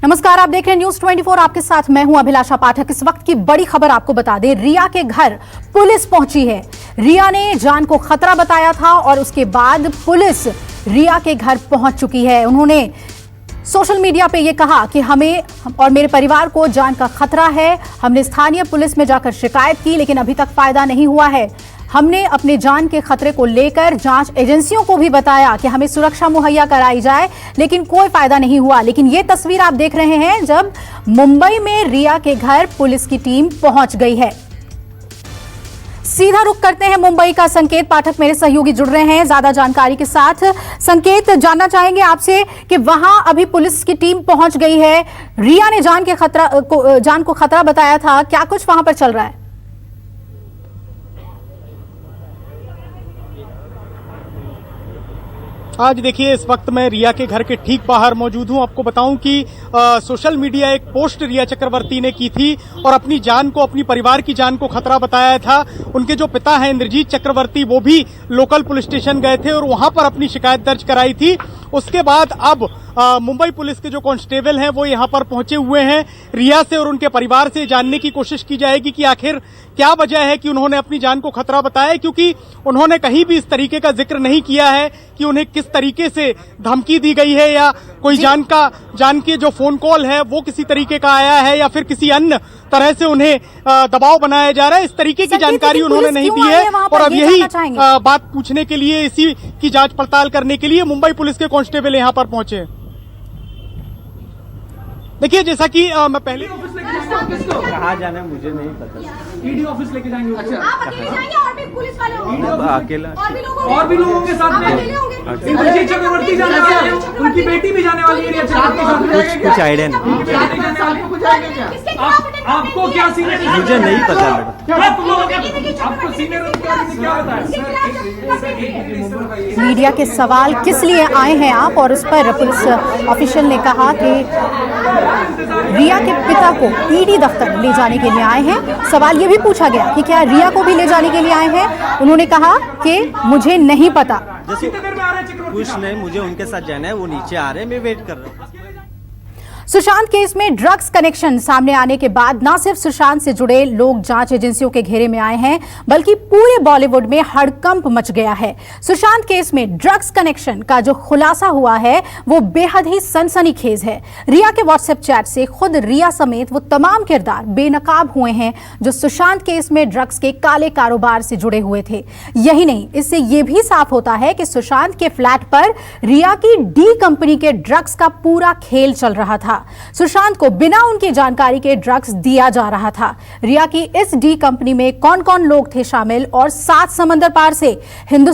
नमस्कार, आप देख रहे हैं न्यूज 24। आपके साथ मैं हूं अभिलाषा पाठक। इस वक्त की बड़ी खबर आपको बता दें, रिया के घर पुलिस पहुंची है। रिया ने जान को खतरा बताया था और उसके बाद पुलिस रिया के घर पहुंच चुकी है। उन्होंने सोशल मीडिया पे ये कहा कि हमें और मेरे परिवार को जान का खतरा है। हमने स्थानीय पुलिस में जाकर शिकायत की, लेकिन अभी तक फायदा नहीं हुआ है। हमने अपने जान के खतरे को लेकर जांच एजेंसियों को भी बताया कि हमें सुरक्षा मुहैया कराई जाए, लेकिन कोई फायदा नहीं हुआ। लेकिन ये तस्वीर आप देख रहे हैं जब मुंबई में रिया के घर पुलिस की टीम पहुंच गई है। सीधा रुख करते हैं मुंबई का। संकेत पाठक मेरे सहयोगी जुड़ रहे हैं ज्यादा जानकारी के साथ। संकेत, जानना चाहेंगे आपसे कि वहां अभी पुलिस की टीम पहुंच गई है, रिया ने जान को खतरा बताया था, क्या कुछ वहां पर चल रहा है? आज देखिए, इस वक्त मैं रिया के घर के ठीक बाहर मौजूद हूं। आपको बताऊं कि सोशल मीडिया एक पोस्ट रिया चक्रवर्ती ने की थी और अपनी जान को, अपनी परिवार की जान को खतरा बताया था। उनके जो पिता हैं इंद्रजीत चक्रवर्ती, वो भी लोकल पुलिस स्टेशन गए थे और वहां पर अपनी शिकायत दर्ज कराई थी। उसके बाद अब मुंबई पुलिस के जो कांस्टेबल हैं वो यहां पर पहुंचे हुए हैं। रिया से और उनके परिवार से जानने की कोशिश की जाएगी कि आखिर क्या वजह है कि उन्होंने अपनी जान को खतरा बताया, क्योंकि उन्होंने कहीं भी इस तरीके का जिक्र नहीं किया है कि उन्हें किस तरीके से धमकी दी गई है या कोई जान के जो फोन कॉल है वो किसी तरीके का आया है या फिर किसी अन्य तरह से उन्हें दबाव बनाया जा रहा है। इस तरीके की जानकारी उन्होंने नहीं दी है और अब यही बात पूछने के लिए, इसी की जांच पड़ताल करने के लिए मुंबई पुलिस के कांस्टेबल यहां पर पहुंचे। देखिए, जैसा कि मैं पहले कहाँ जाना है मुझे नहीं पता। ईडी ऑफिस लेके जाएंगे। अच्छा, आप अकेले जाएंगे और भी पुलिस वाले होंगे? अकेला और भी लोगों के साथ में इंद्रजीत चक्रवर्ती जाने वाले हैं, उनकी बेटी भी जाने वाली है रिया चक्रवर्ती। कुछ आइडिया नहीं, आपको क्या सीनियर? मुझे नहीं पता मैडम। आपको सीनियर अधिकारी ने क्या बताया? मीडिया के सवाल किस लिए आए हैं आप, और उस पर पुलिस ऑफिशियल ने कहा कि रिया के पिता को ईडी दफ्तर ले जाने के लिए आए हैं। सवाल ये भी पूछा गया कि क्या रिया को भी ले जाने के लिए आए हैं। उन्होंने कहा कि मुझे नहीं पता। कुछ नहीं, मुझे उनके साथ जाना है, वो नीचे आ रहे हैं, मैं वेट कर रहा हूँ। सुशांत केस में ड्रग्स कनेक्शन सामने आने के बाद न सिर्फ सुशांत से जुड़े लोग जांच एजेंसियों के घेरे में आए हैं, बल्कि पूरे बॉलीवुड में हड़कंप मच गया है। सुशांत केस में ड्रग्स कनेक्शन का जो खुलासा हुआ है वो बेहद ही सनसनीखेज है। रिया के व्हाट्सएप चैट से खुद रिया समेत वो तमाम किरदार बेनकाब हुए हैं जो सुशांत केस में ड्रग्स के काले कारोबार से जुड़े हुए थे। यही नहीं, इससे यह भी साफ होता है कि सुशांत के फ्लैट पर रिया की डी कंपनी के ड्रग्स का पूरा खेल चल रहा था। सुशांत को बिना उनकी जानकारी के ड्रग्स दिया जा रहा था। रिया की इस डी कंपनी में कौन कौन लोग थे शामिल और 7 समंदर पार से हिंदुस्तान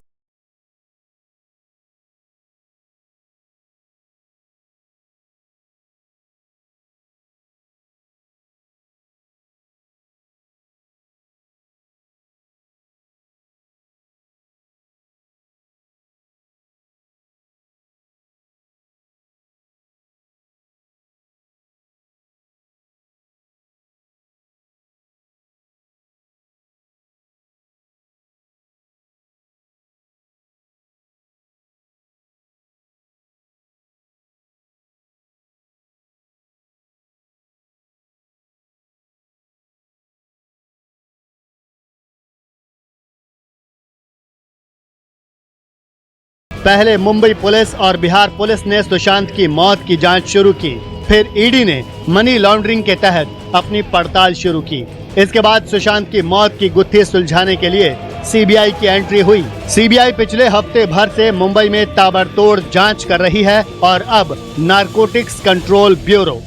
पहले मुंबई पुलिस और बिहार पुलिस ने सुशांत की मौत की जांच शुरू की, फिर ईडी ने मनी लॉन्ड्रिंग के तहत अपनी पड़ताल शुरू की। इसके बाद सुशांत की मौत की गुत्थी सुलझाने के लिए सीबीआई की एंट्री हुई। सीबीआई पिछले हफ्ते भर से मुंबई में ताबड़तोड़ जांच कर रही है और अब नारकोटिक्स कंट्रोल ब्यूरो।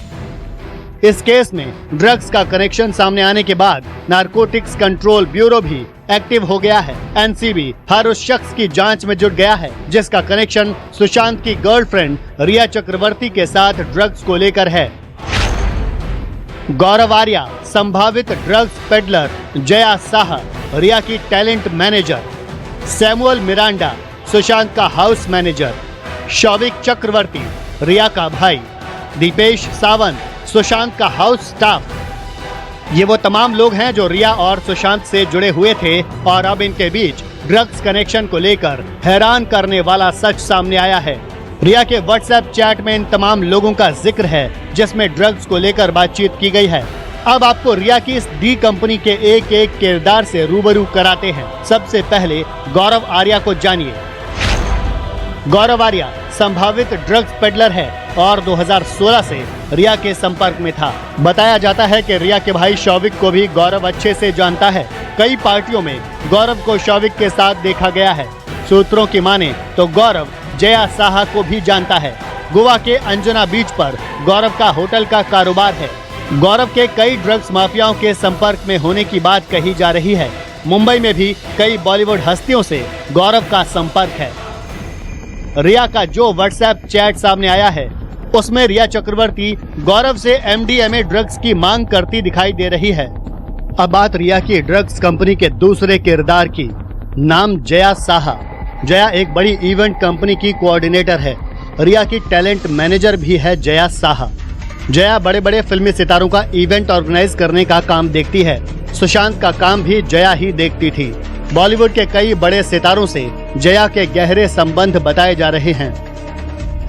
इस केस में ड्रग्स का कनेक्शन सामने आने के बाद नारकोटिक्स कंट्रोल ब्यूरो भी एक्टिव हो गया है। एनसीबी हर उस शख्स की जांच में जुट गया है जिसका कनेक्शन सुशांत की गर्लफ्रेंड रिया चक्रवर्ती के साथ ड्रग्स को लेकर है। गौरव आर्या संभावित ड्रग्स पेडलर, जया साहा रिया की talent manager, Samuel Miranda Sushant का हाउस मैनेजर, शौविक चक्रवर्ती रिया का भाई, दीपेश सावंत सुशांत का हाउस स्टाफ। ये वो तमाम लोग हैं जो रिया और सुशांत से जुड़े हुए थे और अब इनके बीच ड्रग्स कनेक्शन को लेकर हैरान करने वाला सच सामने आया है। रिया के व्हाट्सएप चैट में इन तमाम लोगों का जिक्र है जिसमें ड्रग्स को लेकर बातचीत की गई है। अब आपको रिया की इस डी कंपनी के एक एक किरदार से रूबरू कराते हैं। सबसे पहले गौरव आर्या को जानिए। गौरव आर्या संभावित ड्रग्स पेडलर है और 2016 से रिया के संपर्क में था। बताया जाता है कि रिया के भाई शौविक को भी गौरव अच्छे से जानता है। कई पार्टियों में गौरव को शौविक के साथ देखा गया है। सूत्रों की माने तो गौरव जया साहा को भी जानता है। गोवा के अंजना बीच पर गौरव का होटल का कारोबार है। गौरव के कई ड्रग्स माफियाओं के संपर्क में होने की बात कही जा रही है। मुंबई में भी कई बॉलीवुड हस्तियों से गौरव का संपर्क है। रिया का जो व्हाट्सएप चैट सामने आया है उसमें रिया चक्रवर्ती गौरव से MDMA ड्रग्स की मांग करती दिखाई दे रही है। अब बात रिया की ड्रग्स कंपनी के दूसरे किरदार की। नाम जया साहा। जया एक बड़ी इवेंट कंपनी की कोऑर्डिनेटर है। रिया की टैलेंट मैनेजर भी है जया साहा। जया बड़े बड़े फिल्मी सितारों का इवेंट ऑर्गेनाइज करने का काम देखती है। सुशांत का काम भी जया ही देखती थी। बॉलीवुड के कई बड़े सितारों से जया के गहरे संबंध बताए जा रहे हैं।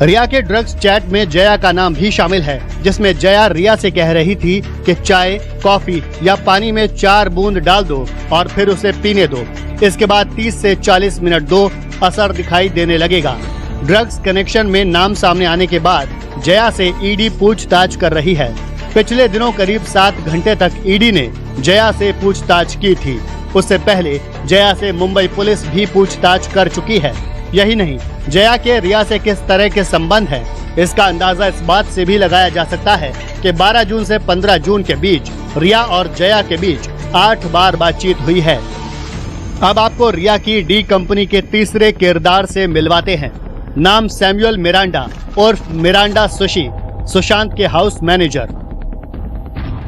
रिया के ड्रग्स चैट में जया का नाम भी शामिल है, जिसमें जया रिया से कह रही थी कि चाय, कॉफी या पानी में 4 बूंद डाल दो और फिर उसे पीने दो। इसके बाद 30 से 40 मिनट दो, असर दिखाई देने लगेगा। ड्रग्स कनेक्शन में नाम सामने आने के बाद जया से ईडी पूछताछ कर रही है। पिछले दिनों करीब 7 घंटे तक ईडी ने जया से पूछताछ की थी। उससे पहले जया से मुंबई पुलिस भी पूछताछ कर चुकी है। यही नहीं, जया के रिया से किस तरह के संबंध है इसका अंदाजा इस बात से भी लगाया जा सकता है कि 12 जून से 15 जून के बीच रिया और जया के बीच 8 बार बातचीत हुई है। अब आपको रिया की डी कंपनी के तीसरे किरदार से मिलवाते हैं। नाम सैमुअल मिरांडा उर्फ मिरांडा सुशी, सुशांत के हाउस मैनेजर।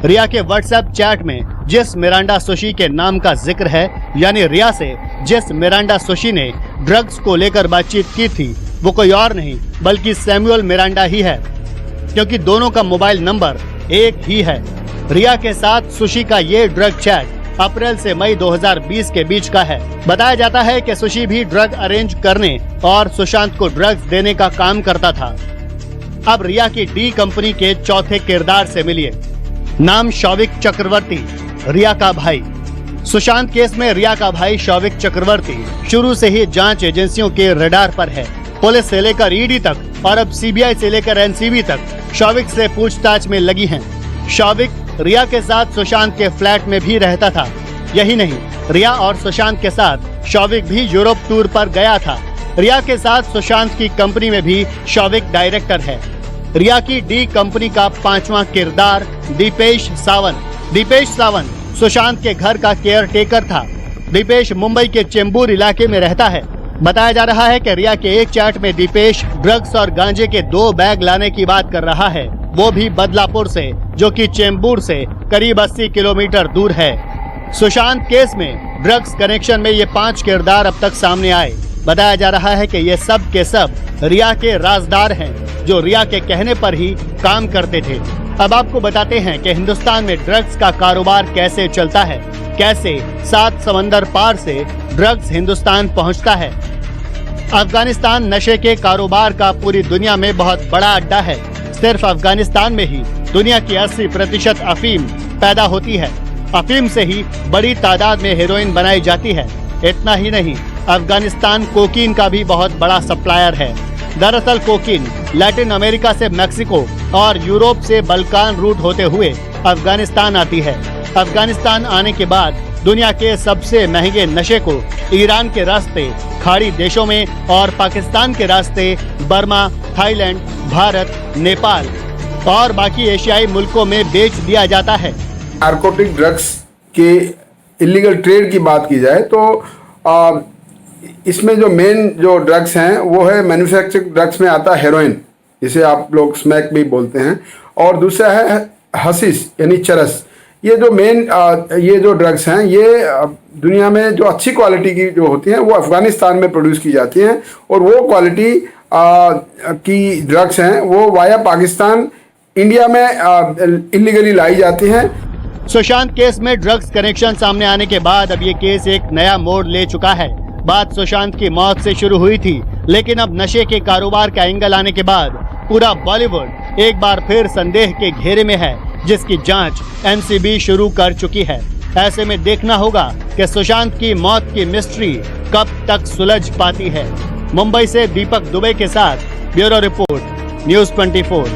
रिया के व्हाट्सएप चैट में जिस मिरांडा सुशी के नाम का जिक्र है, यानी रिया से जिस मिरांडा सुशी ने ड्रग्स को लेकर बातचीत की थी, वो कोई और नहीं बल्कि सैमुअल मिरांडा ही है, क्योंकि दोनों का मोबाइल नंबर एक ही है। रिया के साथ सुशी का ये ड्रग चैट अप्रैल से मई 2020 के बीच का है। बताया जाता है कि सुशी भी ड्रग अरेंज करने और सुशांत को ड्रग्स देने का काम करता था। अब रिया की डी कंपनी के चौथे किरदार से मिलिए। नाम शौविक चक्रवर्ती, रिया का भाई। सुशांत केस में रिया का भाई शौविक चक्रवर्ती शुरू से ही जांच एजेंसियों के रडार पर है। पुलिस से लेकर ईडी तक और अब सीबीआई से लेकर एनसीबी तक शौविक से पूछताछ में लगी हैं। शौविक रिया के साथ सुशांत के फ्लैट में भी रहता था। यही नहीं, रिया और सुशांत के साथ शौविक भी यूरोप टूर पर गया था। रिया के साथ सुशांत की कंपनी में भी शौविक डायरेक्टर है। रिया की डी कंपनी का 5वां किरदार दीपेश सावंत। दीपेश सावंत सुशांत के घर का केयर टेकर था। दीपेश मुंबई के चेंबूर इलाके में रहता है। बताया जा रहा है कि रिया के एक चैट में दीपेश ड्रग्स और गांजे के 2 बैग लाने की बात कर रहा है, वो भी बदलापुर से, जो कि चेंबूर से करीब 80 किलोमीटर दूर है। सुशांत केस में ड्रग्स कनेक्शन में ये 5 किरदार अब तक सामने आए। बताया जा रहा है कि ये सब के सब रिया के राजदार हैं, जो रिया के कहने पर ही काम करते थे। अब आपको बताते हैं कि हिंदुस्तान में ड्रग्स का कारोबार कैसे चलता है, कैसे 7 समंदर पार से ड्रग्स हिंदुस्तान पहुंचता है। अफगानिस्तान नशे के कारोबार का पूरी दुनिया में बहुत बड़ा अड्डा है। सिर्फ अफगानिस्तान में ही दुनिया की 80% अफीम पैदा होती है। अफीम से ही बड़ी तादाद में हेरोइन बनाई जाती है। इतना ही नहीं, अफगानिस्तान कोकीन का भी बहुत बड़ा सप्लायर है। दरअसल कोकीन लैटिन अमेरिका से मैक्सिको और यूरोप से बल्कान रूट होते हुए अफगानिस्तान आती है। अफगानिस्तान आने के बाद दुनिया के सबसे महंगे नशे को ईरान के रास्ते खाड़ी देशों में और पाकिस्तान के रास्ते बर्मा, थाईलैंड, भारत, नेपाल और बाकी एशियाई मुल्कों में बेच दिया जाता है। नारकोटिक ड्रग्स के इलीगल ट्रेड की बात की जाए तो इसमें जो मेन जो ड्रग्स हैं वो है मैन्युफैक्चरिंग ड्रग्स में आता है हेरोइन, जिसे आप लोग स्मैक भी बोलते हैं, और दूसरा है हशीश यानी चरस। ये जो मेन ये जो ड्रग्स हैं ये दुनिया में जो अच्छी क्वालिटी की जो होती हैं वो अफगानिस्तान में प्रोड्यूस की जाती हैं, और वो क्वालिटी की ड्रग्स हैं वो वाया पाकिस्तान इंडिया में इलीगली लाई जाती हैं। सुशांत केस में ड्रग्स कनेक्शन सामने आने के बाद अब ये केस एक नया मोड़ ले चुका है। बात सुशांत की मौत से शुरू हुई थी, लेकिन अब नशे के कारोबार का एंगल आने के बाद पूरा बॉलीवुड एक बार फिर संदेह के घेरे में है, जिसकी जांच एनसीबी शुरू कर चुकी है। ऐसे में देखना होगा कि सुशांत की मौत की मिस्ट्री कब तक सुलझ पाती है। मुंबई से दीपक दुबे के साथ ब्यूरो रिपोर्ट, न्यूज़ 24।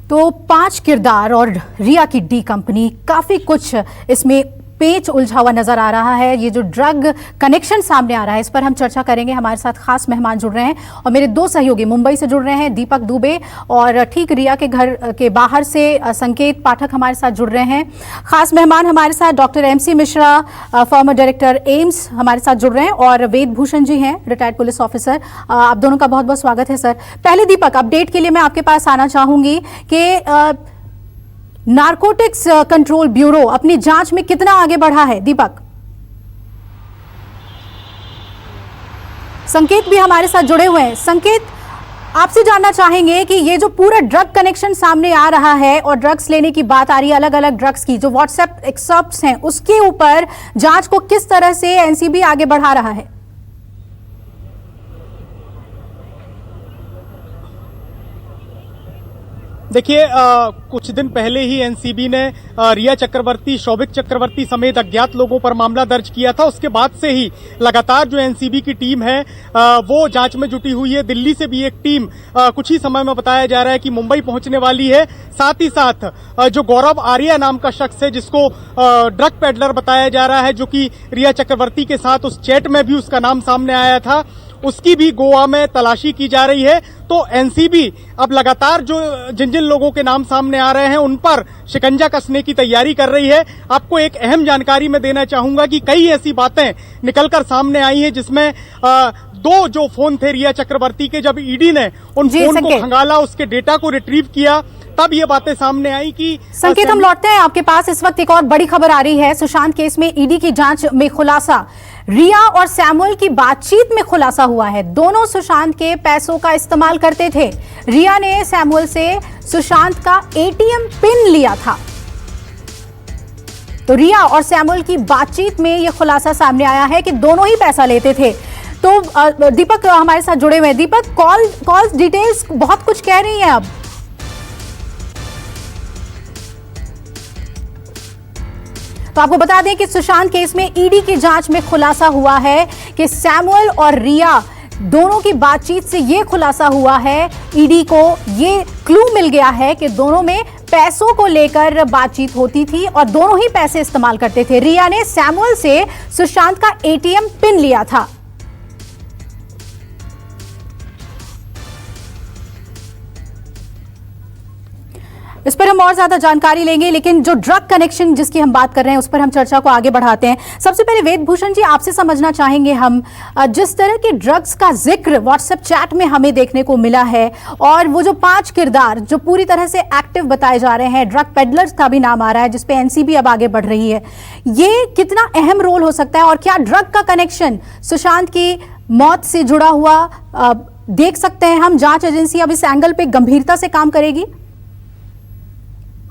तो 5 किरदार और रिया की डी कंपनी, काफी कुछ इसमें पेच उलझा हुआ नजर आ रहा है। ये जो ड्रग कनेक्शन सामने आ रहा है, इस पर हम चर्चा करेंगे। हमारे साथ खास मेहमान जुड़ रहे हैं और मेरे 2 सहयोगी मुंबई से जुड़ रहे हैं, दीपक दुबे, और ठीक रिया के घर के बाहर से संकेत पाठक हमारे साथ जुड़ रहे हैं। खास मेहमान हमारे साथ doctor MC Mishra, farmer director AIIMS, हमारे साथ जुड़ रहे हैं, और वेद भूषण जी हैं, रिटायर्ड पुलिस ऑफिसर। आप दोनों का बहुत बहुत स्वागत है सर। पहले दीपक, अपडेट के लिए मैं आपके पास आना चाहूंगी कि नारकोटिक्स कंट्रोल ब्यूरो अपनी जांच में कितना आगे बढ़ा है। दीपक, संकेत भी हमारे साथ जुड़े हुए हैं। संकेत, आपसे जानना चाहेंगे कि ये जो पूरा ड्रग कनेक्शन सामने आ रहा है और ड्रग्स लेने की बात आ रही है, अलग अलग ड्रग्स की, जो व्हाट्सएप एक्सर्प्ट्स हैं, उसके ऊपर जांच को किस तरह से एनसीबी आगे बढ़ा रहा है? देखिए, कुछ दिन पहले ही एनसीबी ने रिया चक्रवर्ती, शौविक चक्रवर्ती समेत अज्ञात लोगों पर मामला दर्ज किया था। उसके बाद से ही लगातार जो एनसीबी की टीम है वो जांच में जुटी हुई है। दिल्ली से भी एक टीम कुछ ही समय में बताया जा रहा है कि मुंबई पहुंचने वाली है। साथ ही साथ जो गौरव आर्या नाम का शख्स है, जिसको ड्रग पेडलर बताया जा रहा है, जो कि रिया चक्रवर्ती के साथ उस चैट में भी उसका नाम सामने आया था, उसकी भी गोवा में तलाशी की जा रही है। तो एनसीबी अब लगातार जो जिन जिन लोगों के नाम सामने आ रहे हैं उन पर शिकंजा कसने की तैयारी कर रही है। आपको एक अहम जानकारी मैं देना चाहूंगा कि कई ऐसी बातें निकलकर सामने आई हैं, जिसमें 2 जो फोन थे रिया चक्रवर्ती के, जब ईडी ने उन फोन को खंगाला, उसके डेटा को रिट्रीव किया, तब ये बातें सामने आई कि संकेत, हम लौटते हैं आपके पास। इस वक्त एक और बड़ी खबर आ रही है। सुशांत केस में ईडी की जांच में खुलासा, रिया और सैमुअल की बातचीत में खुलासा हुआ है। दोनों सुशांत के पैसों का इस्तेमाल करते थे। रिया ने सैमुअल से सुशांत का एटीएम पिन लिया था। तो रिया और सैमुअल की बातचीत में यह खुलासा सामने आया है कि दोनों ही पैसा लेते थे। तो दीपक हमारे साथ जुड़े हुए हैं। दीपक, कॉल डिटेल्स बहुत कुछ कह रही हैं अब। तो आपको बता दें कि सुशांत केस में ईडी की जांच में खुलासा हुआ है कि सैमुअल और रिया दोनों की बातचीत से यह खुलासा हुआ है, ईडी को ये क्लू मिल गया है कि दोनों में पैसों को लेकर बातचीत होती थी और दोनों ही पैसे इस्तेमाल करते थे। रिया ने सैमुअल से सुशांत का एटीएम पिन लिया था। इस पर हम और ज्यादा जानकारी लेंगे, लेकिन जो ड्रग कनेक्शन जिसकी हम बात कर रहे हैं उस पर हम चर्चा को आगे बढ़ाते हैं। सबसे पहले वेद भूषण जी, आपसे समझना चाहेंगे हम, जिस तरह के ड्रग्स का जिक्र व्हाट्सएप चैट में हमें देखने को मिला है, और वो जो 5 किरदार जो पूरी तरह से एक्टिव बताए जा रहे हैं, ड्रग पेडलर्स का भी नाम आ रहा है, जिसपे एनसीबी अब आगे बढ़ रही है, ये कितना अहम रोल हो सकता है? और क्या ड्रग का कनेक्शन सुशांत की मौत से जुड़ा हुआ देख सकते हैं हम? जांच एजेंसी अब इस एंगल पे गंभीरता से काम करेगी?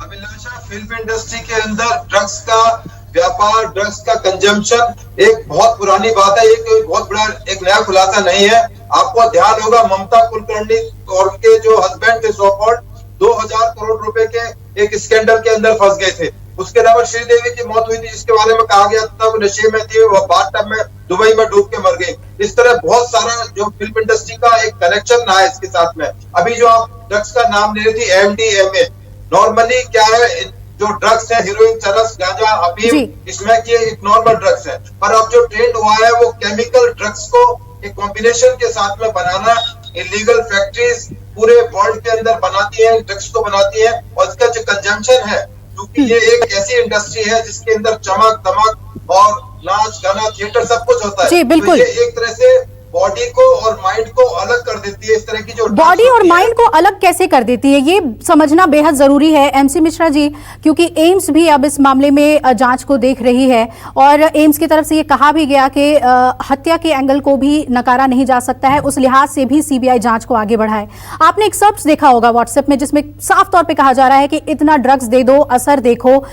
अभिलाषा, फिल्म इंडस्ट्री के अंदर ड्रग्स का व्यापार, ड्रग्स का कंजम्पशन एक बहुत पुरानी बात है। ये कोई बहुत बड़ा एक नया खुलासा नहीं है। आपको ध्यान होगा, ममता कुलकर्णी और उनके जो हस्बैंड थे सोफॉर्ड 2000 करोड़ रुपए के एक स्कैंडल के अंदर फंस गए थे। उसके अलावा श्रीदेवी की मौत हुई थी, जिसके बारे में कहा गया था वो नशे में थी, वो बाथटब में दुबई में डूब के मर गई। इस तरह बहुत सारा जो फिल्म इंडस्ट्री का एक कनेक्शन रहा है इसके साथ में। अभी जो आप ड्रग्स का नाम ले रही थी, MDMA, नॉर्मली क्या है, जो ड्रग्स है, हीरोइन, चरस, गांजा, अफीम, इसमें की एक नॉर्मल ड्रग्स है। पर अब जो ट्रेंड हुआ है वो केमिकल ड्रग्स को एक कॉम्बिनेशन के साथ में बनाना। इलीगल फैक्ट्रीज पूरे वर्ल्ड के अंदर बनाती है, ड्रग्स को बनाती है, और इसका जो कंजम्पशन है, क्योंकि ये एक ऐसी इंडस्ट्री है जिसके अंदर चमक दमक और नाच गाना थिएटर सब कुछ होता है। जी, बिल्कुल। तो ये एक तरह से बॉडी को और माइंड को अलग कर देती है। इस तरह की जो बॉडी और माइंड को अलग कैसे कर देती है, ये समझना बेहद जरूरी है MC मिश्रा जी, क्योंकि एम्स भी अब इस मामले में जांच को देख रही है, और एम्स की तरफ से ये कहा भी गया कि हत्या के एंगल को भी नकारा नहीं जा सकता है, उस लिहाज से भी CBI जांच को आगे बढ़ाए। आपने एक एक्सर्प्ट देखा होगा व्हाट्सएप में, जिसमें साफ तौर पर कहा जा रहा है कि इतना ड्रग्स दे दो, असर देखो।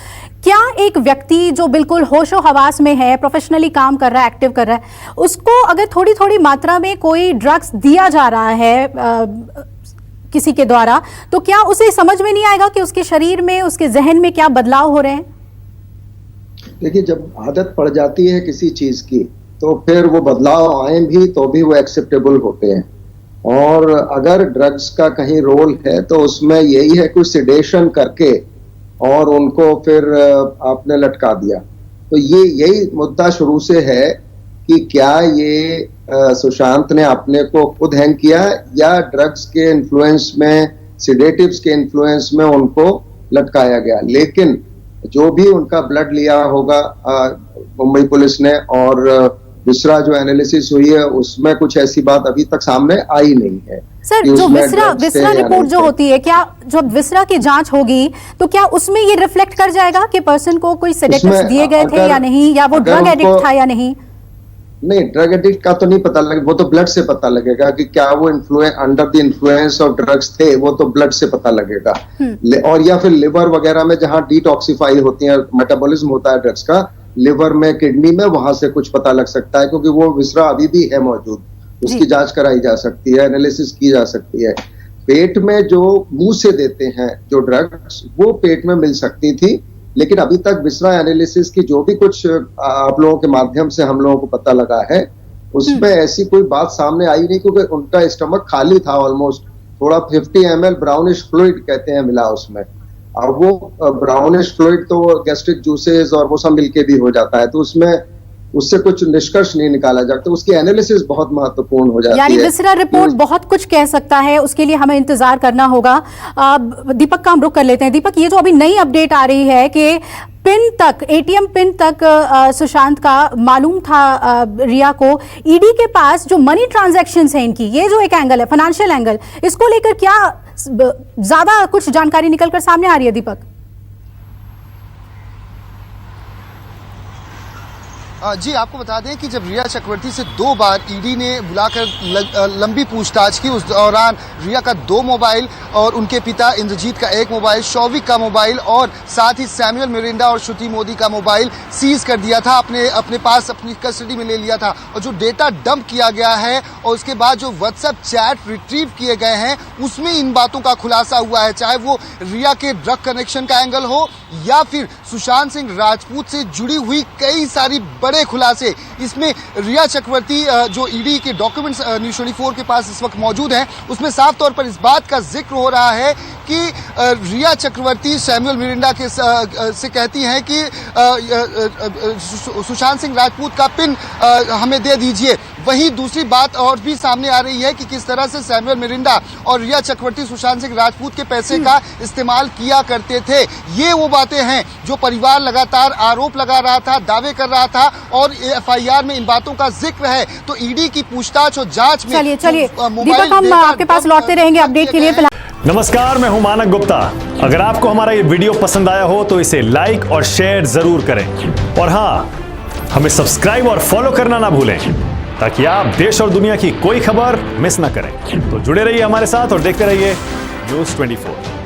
क्या एक व्यक्ति जो बिल्कुल होशो हवास में है, प्रोफेशनली काम कर रहा है, एक्टिव कर रहा है, उसको अगर थोड़ी थोड़ी मात्रा में कोई ड्रग्स दिया जा रहा है किसी के द्वारा, तो क्या उसे समझ में नहीं आएगा कि उसके शरीर में, उसके जहन में क्या बदलाव हो रहे हैं? देखिए, जब आदत पड़ जाती है किसी चीज की तो फिर वो बदलाव आए भी तो भी वो एक्सेप्टेबल होते हैं। और अगर ड्रग्स का कहीं रोल है तो उसमें यही है कुछ सिडेशन करके और उनको फिर आपने लटका दिया। तो ये यही मुद्दा शुरू से है कि क्या ये सुशांत ने अपने को खुद हैंग किया या ड्रग्स के इन्फ्लुएंस में, सिडेटिव्स के इन्फ्लुएंस में उनको लटकाया गया। लेकिन जो भी उनका ब्लड लिया होगा मुंबई पुलिस ने और विसरा जो एनालिसिस हुई है उसमें कुछ ऐसी बात अभी तक सामने आई नहीं है। सर, जो विसरा रिपोर्ट जो होती है, क्या जब विसरा की जांच होगी तो क्या उसमें ये रिफ्लेक्ट कर जाएगा कि पर्सन को कोई सेडेटिव्स दिए गए थे या नहीं, या वो ड्रग एडिक्ट था या नहीं? नहीं, ड्रग एडिक्ट का तो नहीं पता लगेगा, वो तो ब्लड से पता लगेगा कि क्या वो under the influence of drugs थे, वो तो ब्लड से पता लगेगा। और या फिर लिवर वगैरह में जहां डिटॉक्सिफाई होती है, मेटाबॉलिज्म होता है ड्रग्स का, लिवर में, किडनी में, वहां से कुछ पता लग सकता है, क्योंकि वो विसरा अभी भी है मौजूद, उसकी जांच कराई जा सकती है, एनालिसिस की जा सकती है। पेट में जो मुंह से देते हैं जो ड्रग्स, वो पेट में मिल सकती थी, लेकिन अभी तक विसरा एनालिसिस की जो भी कुछ आप लोगों के माध्यम से हम लोगों को पता लगा है उसमें ऐसी कोई बात सामने आई नहीं, क्योंकि उनका स्टमक खाली था ऑलमोस्ट। थोड़ा 50 ml ब्राउनिश फ्लूइड कहते हैं मिला उसमें, और वो ब्राउनिश फ्लूइड तो गैस्ट्रिक जूसेस और वो सब मिलके भी हो जाता है, तो उसमें उससे कुछ निष्कर्ष नहीं निकाला जाता। उसकी एनालिसिस बहुत महत्वपूर्ण हो जाती है। यानी विसरा रिपोर्ट बहुत कुछ कह सकता है, उसके लिए हमें इंतजार करना होगा। दीपक का हम रुख कर लेते हैं। दीपक, ये जो अभी नई अपडेट आ रही है कि पिन तक, एटीएम पिन तक सुशांत का मालूम था रिया को, ईडी के पास जो मनी ट्रांजैक्शंस हैं इनकी, ये जो एक एंगल है, फाइनेंशियल एंगल, इसको लेकर क्या ज्यादा कुछ जानकारी निकलकर सामने आ रही है दीपक? जी, आपको बता दें कि जब रिया चक्रवर्ती से 2 बार ईडी ने बुलाकर लंबी पूछताछ की, उस दौरान रिया का 2 मोबाइल और उनके पिता इंद्रजीत का 1 मोबाइल, शौविक का मोबाइल और साथ ही सैमुअल मिरिंडा और श्रुति मोदी का मोबाइल सीज कर दिया था, अपने पास अपनी कस्टडी में ले लिया था। और जो डेटा डंप किया गया है और उसके बाद जो व्हाट्सएप चैट रिट्रीव किए गए हैं उसमें इन बातों का खुलासा हुआ है, चाहे वो रिया के ड्रग कनेक्शन का एंगल हो या फिर सुशांत सिंह राजपूत से जुड़ी हुई कई सारी बड़े खुलासे। इसमें रिया चक्रवर्ती जो ईडी के डॉक्यूमेंट्स न्यूज़ 24 के पास इस वक्त मौजूद हैं, उसमें साफ तौर पर इस बात का जिक्र हो रहा है कि रिया चक्रवर्ती सैमुअल मिरिंडा के से कहती हैं कि सुशांत सिंह राजपूत का पिन हमें दे दीजिए। वहीं दूसरी बात और भी सामने आ रही है कि किस तरह से सैमुअल मिरिंडा और रिया चक्रवर्ती सुशांत सिंह राजपूत के पैसे का इस्तेमाल किया करते थे। ये वो बातें हैं जो परिवार लगातार आरोप लगा रहा था, दावे कर रहा था, और एफआईआर में इन बातों का जिक्र है। तो ईडी की पूछताछ और जांच में चलिए दीपक, हम आपके पास लौटते रहेंगे अपडेट के लिए। नमस्कार, मैं हूं मानक गुप्ता। अगर आपको हमारा ये वीडियो पसंद आया हो तो इसे लाइक और शेयर जरूर करें, और हाँ, हमें सब्सक्राइब और फॉलो करना ना भूलें ताकि आप देश और दुनिया की कोई खबर मिस ना करें। तो जुड़े रहिए हमारे साथ और देखते रहिए न्यूज़ 24।